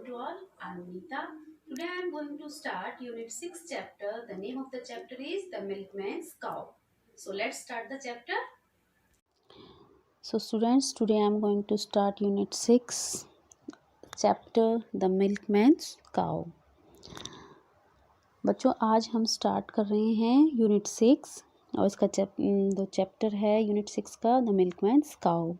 to all. I'm Neeta. Today I'm going to start Unit 6 chapter. The name of the chapter is The Milkman's Cow. So let's start the chapter. So students, today I am going to start Unit 6 chapter The Milkman's Cow. बच्चों आज हम start कर रहे हैं unit 6 और इसका जो chapter है यूनिट 6 का द मिल्कमैन्स काउ।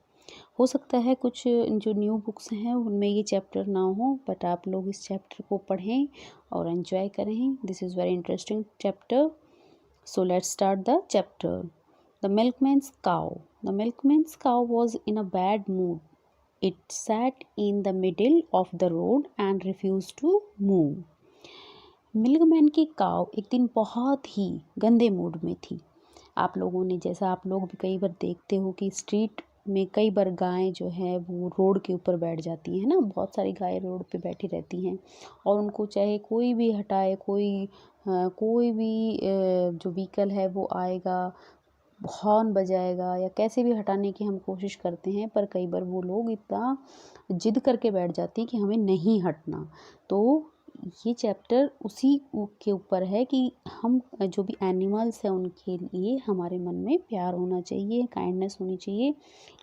हो सकता है कुछ जो न्यू बुक्स हैं उनमें ये चैप्टर ना हो, बट आप लोग इस चैप्टर को पढ़ें और एंजॉय करें। This is very interesting chapter. So let's start the chapter. The milkman's cow. The milkman's cow was in a bad mood. It sat in the middle of the road and refused to move. Milkman की काव एक दिन बहुत ही गंदे mood में थी। आप लोगों ने, जैसा आप लोग भी कई बार देखते हो कि स्ट्रीट में कई बार गायें जो है वो रोड के ऊपर बैठ जाती हैं ना, बहुत सारी गायें रोड पे बैठी रहती हैं और उनको चाहे कोई भी हटाए, कोई भी जो व्हीकल है वो आएगा, हॉर्न बजाएगा या कैसे भी हटाने की हम कोशिश करते हैं, पर कई बार वो लोग इतना जिद करके बैठ जाते हैं कि हमें नहीं हटना। तो ये चैप्टर उसी के ऊपर है कि हम जो भी एनिमल्स हैं उनके लिए हमारे मन में प्यार होना चाहिए, काइंडनेस होनी चाहिए।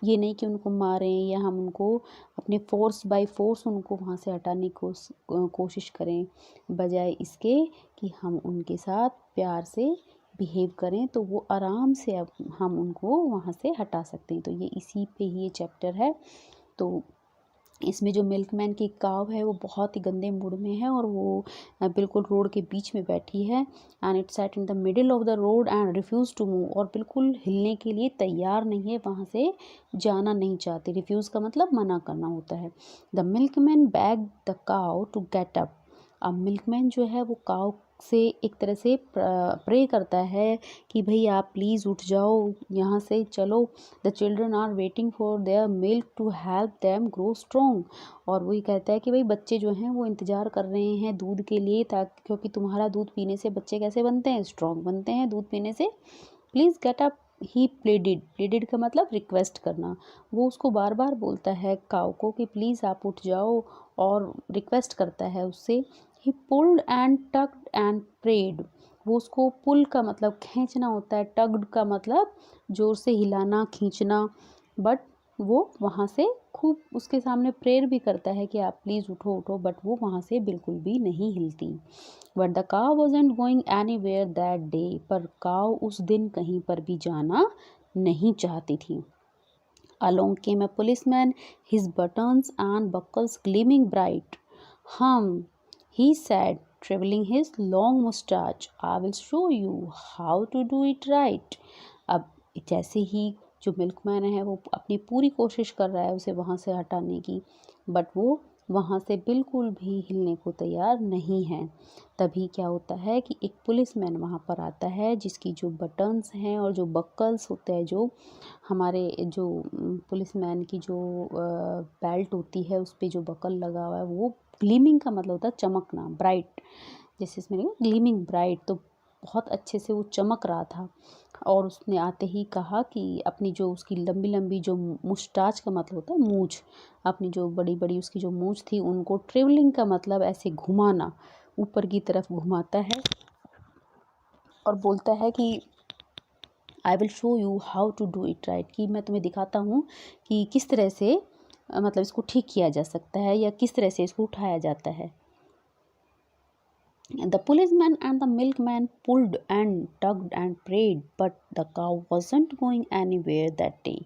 ये नहीं कि उनको मारें या हम उनको अपने बाय फोर्स उनको वहाँ से हटाने की कोशिश करें, बजाय इसके कि हम उनके साथ प्यार से बिहेव करें तो वो आराम से अब हम उनको वहाँ से हटा सकते हैं। तो ये इसी पे ही ये चैप्टर है। तो इसमें जो मिल्कमैन की काव है वो बहुत ही गंदे मूड में है और वो बिल्कुल रोड के बीच में बैठी है। And it sat in the middle of the road and refuse to move, और बिल्कुल हिलने के लिए तैयार नहीं है, वहाँ से जाना नहीं चाहती। रिफ्यूज़ का मतलब मना करना होता है। द मिल्कमैन बैग द काव टू गेट अप। अब मिल्कमैन जो है वो काव से एक तरह से प्रे करता है कि भाई आप प्लीज़ उठ जाओ, यहाँ से चलो। The children are waiting for their milk to help them grow strong. और वही कहता है कि भाई बच्चे जो हैं वो इंतज़ार कर रहे हैं दूध के लिए, ताकि क्योंकि तुम्हारा दूध पीने से बच्चे कैसे बनते हैं, स्ट्रॉन्ग बनते हैं दूध पीने से। Please get up. He pleaded का मतलब रिक्वेस्ट करना। वो उसको बार बार बोलता है काऊ को कि प्लीज़ आप उठ जाओ, और रिक्वेस्ट करता है उससे। He pulled and tugged and prayed. वो उसको पुल का मतलब खींचना होता है, टग्ड का मतलब जोर से हिलाना, खींचना। बट वो वहाँ से खूब उसके सामने प्रेयर भी करता है कि आप प्लीज़ उठो उठो, बट वो वहाँ से बिल्कुल भी नहीं हिलती। बट द काव wasn't going anywhere that day. पर काव उस दिन कहीं पर भी जाना नहीं चाहती थी। Along came a policeman, his buttons and buckles gleaming bright. He said, traveling his long moustache, I will show you how to do it right. अब जैसे ही जो मिल्कमैन है वो अपनी पूरी कोशिश कर रहा है उसे वहाँ से हटाने की, बट वो वहाँ से बिल्कुल भी हिलने को तैयार नहीं है। तभी क्या होता है कि एक पुलिसमैन वहाँ पर आता है जिसकी जो बटन्स हैं और जो बक्कल्स होते हैं, जो हमारे जो पुलिसमैन की जो बेल्ट होती है उस पे जो बकल लगा हुआ है, वो ग्लीमिंग का मतलब होता है चमकना, ब्राइट। जैसे इसमें लिखा ग्लीमिंग ब्राइट, तो बहुत अच्छे से वो चमक रहा था। और उसने आते ही कहा कि अपनी जो उसकी लंबी लंबी जो मुस्टाच का मतलब होता है मूंछ, अपनी जो बड़ी बड़ी उसकी जो मूंछ थी उनको ट्रेवलिंग का मतलब ऐसे घुमाना, ऊपर की तरफ घुमाता है और बोलता है कि I will show you how to do it right, कि मैं तुम्हें दिखाता हूँ कि किस तरह से मतलब इसको ठीक किया जा सकता है या किस तरह से इसको उठाया जाता है। The policeman and the milkman pulled and tugged and prayed, but the cow wasn't going anywhere that day.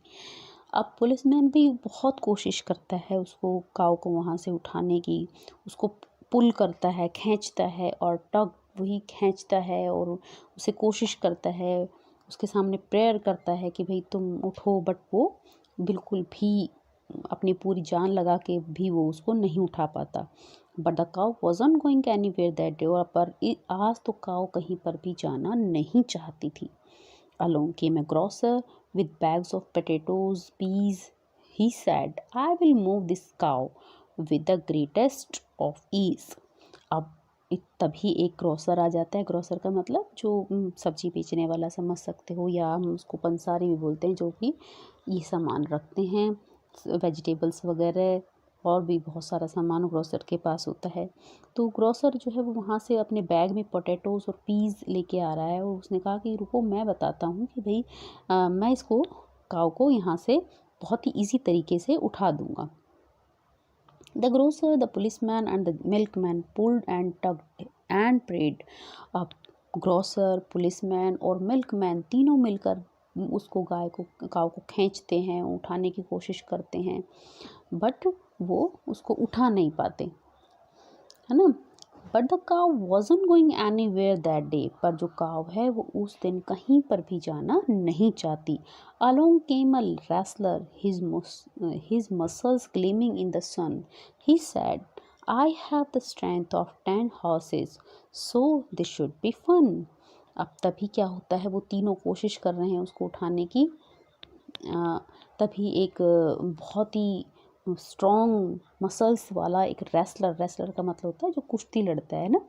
अब पुलिसमैन भी बहुत कोशिश करता है उसको, काव को वहाँ से उठाने की। उसको पुल करता है, खींचता है, और टग वही खींचता है और उसे कोशिश करता है, उसके सामने प्रेयर करता है कि भाई तुम उठो, बट वो बिल्कुल भी अपनी पूरी जान लगा के भी वो उसको नहीं उठा पाता। But the cow wasn't going anywhere that day. और पर आज तो काउ कहीं पर भी जाना नहीं चाहती थी। Along came a grocer with bags of potatoes, peas. He said, I will move this cow with the greatest of ease. अब तभी एक ग्रोसर आ जाता है। ग्रोसर का मतलब जो सब्जी बेचने वाला समझ सकते हो, या हम उसको पंसारी भी बोलते हैं, जो कि ये सामान रखते हैं, वेजिटेबल्स वगैरह और भी बहुत सारा सामान ग्रोसर के पास होता है। तो ग्रोसर जो है वो वहाँ से अपने बैग में पोटैटोज़ और पीज़ लेके आ रहा है और उसने कहा कि रुको मैं बताता हूँ कि भाई मैं इसको काऊ को यहाँ से बहुत ही ईजी तरीके से उठा दूँगा। The grocer, the policeman and the milkman pulled and tugged and prayed. अब ग्रोसर, पुलिसमैन और मिल्कमैन तीनों मिलकर उसको काऊ को खींचते हैं, उठाने की कोशिश करते हैं, बट वो उसको उठा नहीं पाते, है ना। But the cow wasn't going anywhere that day, पर जो काउ है वो उस दिन कहीं पर भी जाना नहीं चाहती। Along came a wrestler, his muscles gleaming in the sun, he said, I have the strength of 10 horses, so this should be fun. अब तभी क्या होता है, वो तीनों कोशिश कर रहे हैं उसको उठाने की। तभी एक बहुत ही स्ट्रॉन्ग मसल्स वाला एक रेसलर का मतलब होता है जो कुश्ती लड़ता है ना,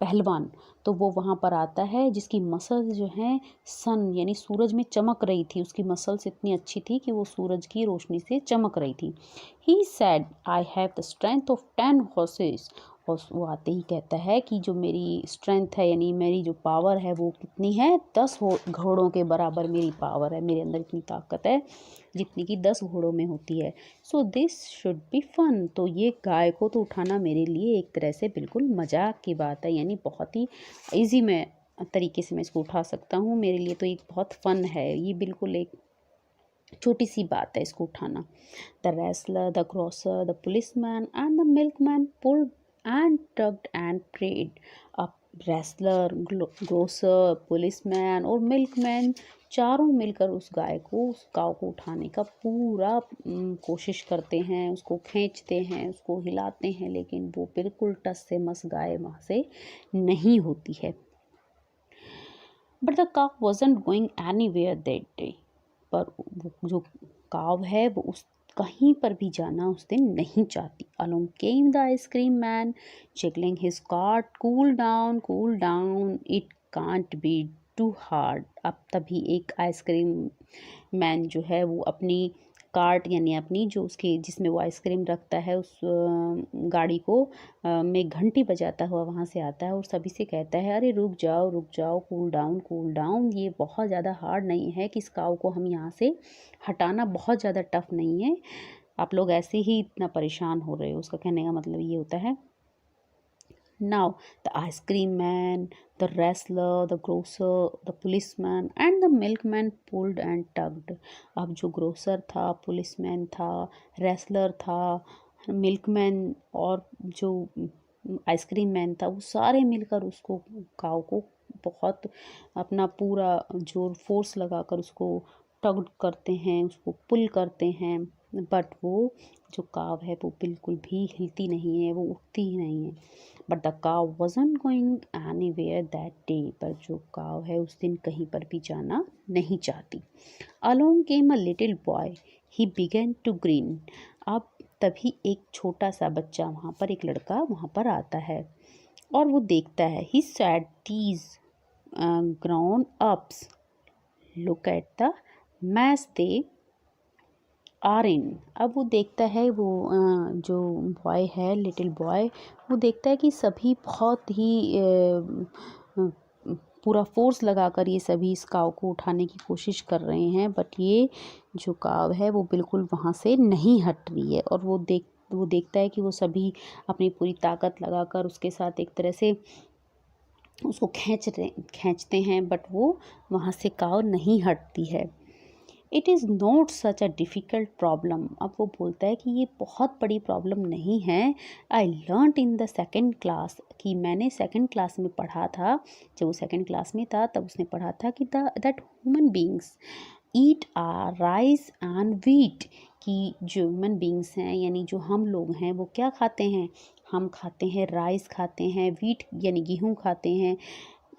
पहलवान, तो वो वहाँ पर आता है जिसकी मसल्स जो हैं सन यानी सूरज में चमक रही थी। उसकी मसल्स इतनी अच्छी थी कि वो सूरज की रोशनी से चमक रही थी। He said, I have the strength of 10 horses, और वो आते ही कहता है कि जो मेरी स्ट्रेंथ है यानी मेरी जो पावर है वो कितनी है, 10 घोड़ों के बराबर मेरी पावर है, मेरे अंदर इतनी ताकत है जितनी कि 10 घोड़ों में होती है। So this should be fun, तो ये गाय को तो उठाना मेरे लिए एक तरह से बिल्कुल मजाक की बात है, यानी बहुत ही ईजी में तरीके से मैं इसको उठा सकता हूँ, मेरे लिए तो एक बहुत फ़न है, ये बिल्कुल एक छोटी सी बात है इसको उठाना। The wrestler, the grocer, the policeman and the milkman pulled and tugged and prayed. अब रेसलर, ग्रोसर, पुलिसमैन और मिल्कमैन चारों मिलकर उस काऊ को उठाने का पूरा कोशिश करते हैं, उसको खींचते हैं, उसको हिलाते हैं, लेकिन वो बिल्कुल टस से मस गाय वहाँ से नहीं होती है। But the cow wasn't going anywhere that day, पर जो काव है वो उस कहीं पर भी जाना उस दिन नहीं चाहती। Along came the ice cream man jiggling his cart, cool down, it can't be too hard. अब तभी एक आइसक्रीम मैन जो है वो अपनी कार्ट यानी अपनी जो उसकी जिसमें वो आइसक्रीम रखता है उस गाड़ी को में घंटी बजाता हुआ वहाँ से आता है और सभी से कहता है, अरे रुक जाओ, कूल डाउन, ये बहुत ज़्यादा हार्ड नहीं है कि इस काऊ को हम यहाँ से हटाना बहुत ज़्यादा टफ नहीं है, आप लोग ऐसे ही इतना परेशान हो रहे हो। उसका कहने का मतलब ये होता है। Now, the ice cream man, the wrestler, the grocer, the policeman and the milkman pulled and tugged. अब जो ग्रोसर था, पुलिसमैन था, रेसलर था, मिल्कमैन और जो आइसक्रीम मैन था, वो सारे मिलकर उसको काऊ को बहुत अपना पूरा जोर फोर्स लगाकर उसको टग करते हैं, उसको पुल करते हैं, बट वो जो काव है वो बिल्कुल भी हिलती नहीं है, वो उठती ही नहीं है। बट द काव wasn't going anywhere that day, पर जो काव है उस दिन कहीं पर भी जाना नहीं चाहती। Along came a little boy, he began to grin. अब तभी एक छोटा सा बच्चा वहाँ पर, एक लड़का वहाँ पर आता है और वो देखता है, he said these grown ups look at the mess they are in. अब वो देखता है, वो जो बॉय है, लिटिल बॉय, वो देखता है कि सभी बहुत ही पूरा फोर्स लगाकर ये सभी इस काव को उठाने की कोशिश कर रहे हैं, बट ये जो काव है वो बिल्कुल वहाँ से नहीं हट रही है और वो देखता है कि वो सभी अपनी पूरी ताकत लगाकर उसके साथ एक तरह से उसको खींचते हैं, बट वो वहाँ से काव नहीं हटती है। It is not such a difficult problem. अब वो बोलता है कि ये बहुत बड़ी प्रॉब्लम नहीं है। I learned in the second class, कि मैंने सेकेंड क्लास में पढ़ा था, जब वो सेकेंड क्लास में था तब उसने पढ़ा था कि that human beings eat rice and wheat, कि जो ह्यूमन बींग्स हैं यानी जो हम लोग हैं वो क्या खाते हैं, हम खाते हैं राइस खाते हैं, व्हीट यानी गेहूँ खाते हैं,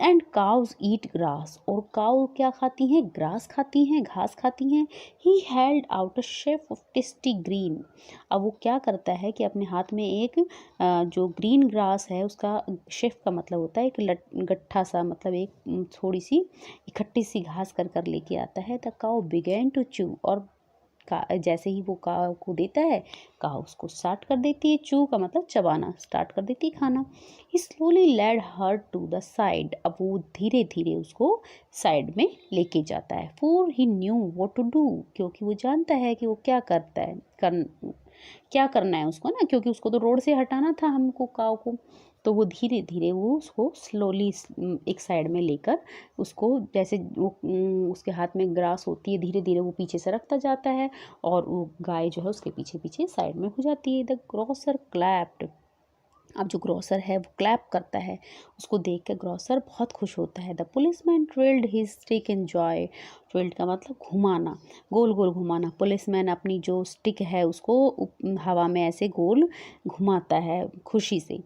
एंड काउज ईट ग्रास, और काउ क्या खाती हैं, ग्रास खाती हैं, घास खाती हैं। He held out a chef of tasty green. अब वो क्या करता है कि अपने हाथ में एक जो ग्रीन ग्रास है उसका, शेफ का मतलब होता है एक गट्ठा सा, मतलब एक थोड़ी सी इकट्ठी सी घास कर लेके आता है। The cow began to chew, और जैसे ही वो काव को देता है, काव उसको स्टार्ट कर देती है, चू का मतलब चबाना, स्टार्ट कर देती है खाना। He slowly led her to the side, अब वो धीरे धीरे उसको साइड में लेके जाता है। For he knew what to do, क्योंकि वो जानता है कि वो क्या करता है, क्या करना है उसको ना, क्योंकि उसको तो रोड से हटाना था हमको, काव को। तो वो धीरे धीरे वो उसको स्लोली एक साइड में लेकर उसको, जैसे वो उसके हाथ में ग्रास होती है, धीरे धीरे वो पीछे से रखता जाता है और वो गाय जो है उसके पीछे पीछे साइड में हो जाती है। द ग्रोसर क्लैप्ड, अब जो ग्रोसर है वो क्लैप करता है, उसको देख कर ग्रोसर बहुत खुश होता है। The policeman twirled his stick in joy, twirled का मतलब घुमाना, गोल गोल घुमाना। पुलिसमैन अपनी जो स्टिक है उसको हवा में ऐसे गोल घुमाता है खुशी से।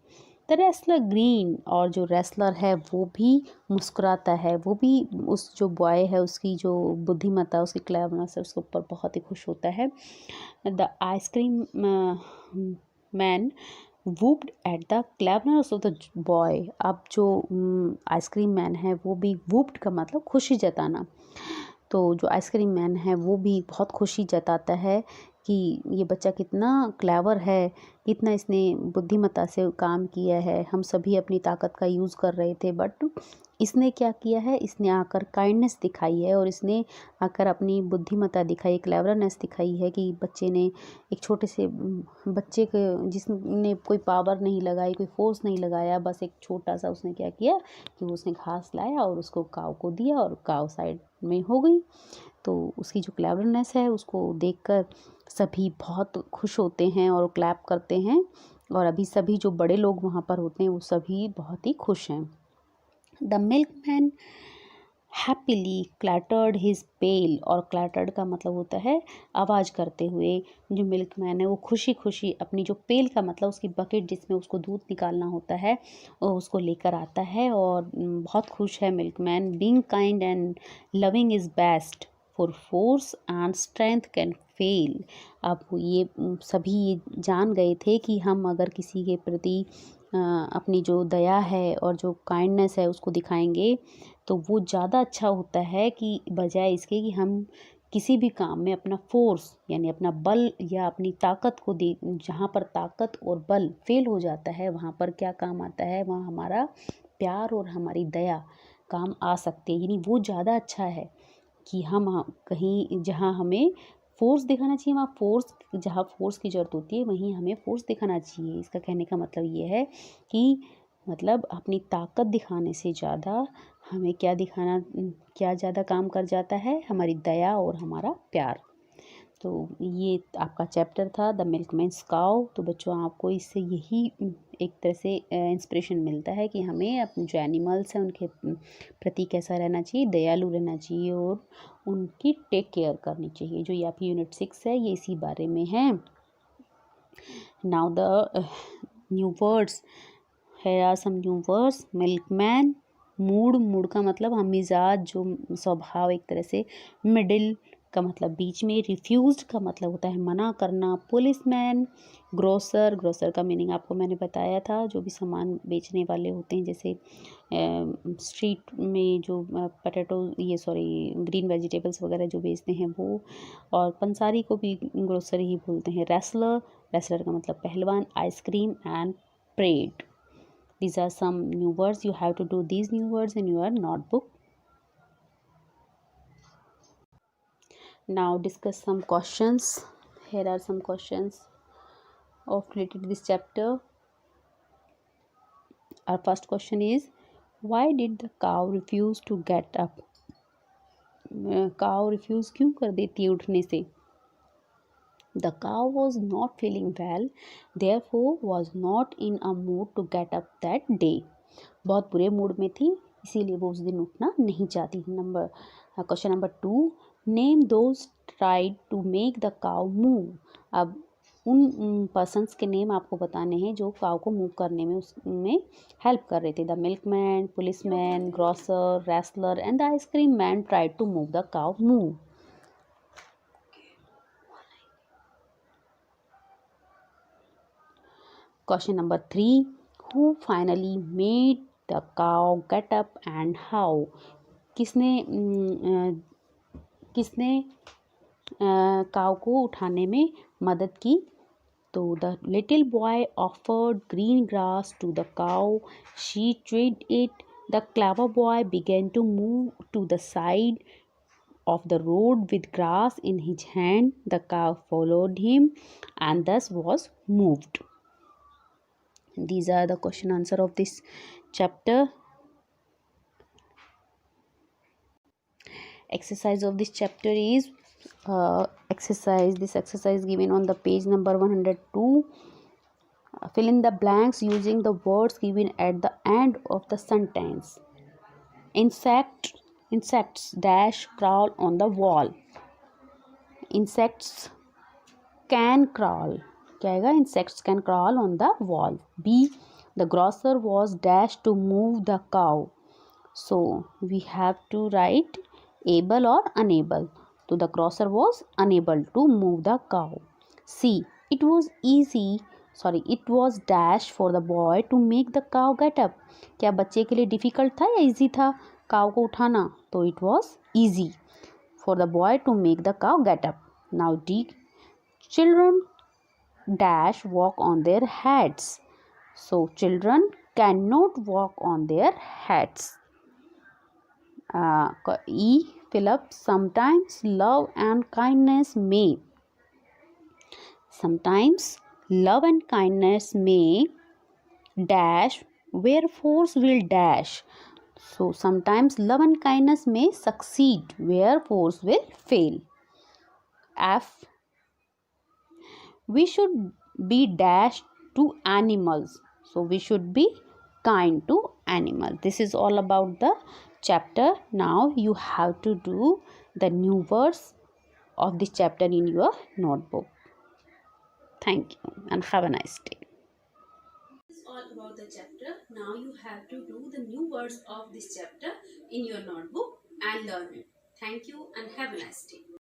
द रेसलर ग्रीन, और जो रेसलर है वो भी मुस्कुराता है, वो भी उस जो बॉय है उसकी जो बुद्धिमत्ता, उसकी क्लेवरनेस है उसके ऊपर बहुत ही खुश होता है। The ice cream man whooped at the cleverness of the boy, अब जो आइसक्रीम मैन है वो भी, वूप्ड का मतलब खुशी जताना, तो जो आइसक्रीम मैन है वो भी बहुत खुशी जताता है कि ये बच्चा कितना क्लेवर है, कितना इसने बुद्धिमत्ता से काम किया है। हम सभी अपनी ताकत का यूज़ कर रहे थे, बट इसने क्या किया है, इसने आकर काइंडनेस दिखाई है और इसने आकर अपनी बुद्धिमत्ता दिखाई, क्लेवरनेस दिखाई है कि बच्चे ने, एक छोटे से बच्चे के, जिसने कोई पावर नहीं लगाई, कोई फोर्स नहीं लगाया, बस एक छोटा सा उसने क्या किया कि उसने घास लाया और उसको काव को दिया और काव साइड में हो गई। तो उसकी जो क्लेवरनेस है उसको देखकर सभी बहुत खुश होते हैं और क्लैप करते हैं, और अभी सभी जो बड़े लोग वहाँ पर होते हैं वो सभी बहुत ही खुश हैं। द मिल्कमैन हैप्पीली क्लैटर्ड हिज पेल, और क्लैटर्ड का मतलब होता है आवाज़ करते हुए। जो मिल्कमैन है वो खुशी खुशी अपनी जो पेल का मतलब उसकी बकेट जिसमें उसको दूध निकालना होता है वो उसको लेकर आता है और बहुत खुश है milkman. Being kind and loving is best, for force and strength can fail. अब ये सभी ये जान गए थे कि हम अगर किसी के प्रति अपनी जो दया है और जो काइंडनेस है उसको दिखाएंगे तो वो ज़्यादा अच्छा होता है कि बजाय इसके कि हम किसी भी काम में अपना फोर्स यानी अपना बल या अपनी ताकत को दे। जहाँ पर ताकत और बल फेल हो जाता है वहाँ पर क्या काम आता है, वहाँ हमारा प्यार और हमारी दया काम आ सकते हैं। यानी वो ज़्यादा अच्छा है कि हम कहीं जहाँ हमें फोर्स दिखाना चाहिए वहाँ फोर्स, जहाँ फोर्स की ज़रूरत होती है वहीं हमें फोर्स दिखाना चाहिए। इसका कहने का मतलब ये है कि मतलब अपनी ताकत दिखाने से ज़्यादा हमें क्या दिखाना, क्या ज़्यादा काम कर जाता है, हमारी दया और हमारा प्यार। तो ये आपका चैप्टर था द मिल्कमैन्स काउ। तो बच्चों आपको इससे यही एक तरह से इंस्पिरेशन मिलता है कि हमें अपने जो एनिमल्स हैं उनके प्रति कैसा रहना चाहिए, दयालु रहना चाहिए और उनकी टेक केयर करनी चाहिए। जो ये आपकी यूनिट 6 है ये इसी बारे में है। Now the new words, here are some new words। Milkman, mood, mood का मतलब हम मिजाज, जो स्वभाव एक तरह से। मिडिल का मतलब बीच में। रिफ्यूज्ड का मतलब होता है मना करना। पुलिसमैन, ग्रोसर, ग्रोसर का मीनिंग आपको मैंने बताया था, जो भी सामान बेचने वाले होते हैं, जैसे स्ट्रीट में जो पटेटो, ये सॉरी ग्रीन वेजिटेबल्स वगैरह जो बेचते हैं वो। और पंसारी को भी ग्रोसर ही बोलते हैं। रेसलर, रेसलर का मतलब पहलवान। Ice cream and prayed. These are some new words. You have to do these new words in your notebook. Now discuss some questions. Here are some questions of related to this chapter. Our first question is, why did the cow refuse to get up? Cow refuse क्यों कर देती है उठने से? The cow was not feeling well, therefore was not in a mood to get up that day. बहुत बुरे mood में थी इसीलिए वो उस दिन उठना नहीं चाहती। Question number 2, name those tried to make the cow move. अब उन पर्सन्स के नेम आपको बताने हैं जो काउ को मूव करने में उसमें हेल्प कर रहे थे। The milkman, policeman, grocer, wrestler and the ice cream man tried to move the cow move. Question number 3, who finally made the cow get up and how. किसने काव को उठाने में मदद की। तो the little boy offered green grass to the cow, she tried it, the clever boy began to move to the side of the road with grass in his hand. The cow followed him and thus was moved. These are the question answer of this chapter. Exercise of this chapter is exercise given on the page number 102. Fill in the blanks using the words given at the end of the sentence. Insects dash crawl on the wall. Insects can crawl. क्या आएगा? Insects can crawl on the wall. B. The grocer was dashed to move the cow. So we have to write able or unable. So the grocer was unable to move the cow. C. It was dash for the boy to make the cow get up. क्या बच्चे के लिए difficult था या easy था काव को उठाना? तो it was easy for the boy to make the cow get up. Now D. Children dash walk on their heads. So children cannot walk on their heads. E. Philip, sometimes love and kindness may dash where force will dash. So sometimes love and kindness may succeed where force will fail. F. We should be dash to animals. So we should be kind to animals. This is all about the chapter. Now you have to do the new words of this chapter in your notebook. Thank you and have a nice day. This is all about the chapter. Now you have to do the new words of this chapter in your notebook and learn it. Thank you and have a nice day.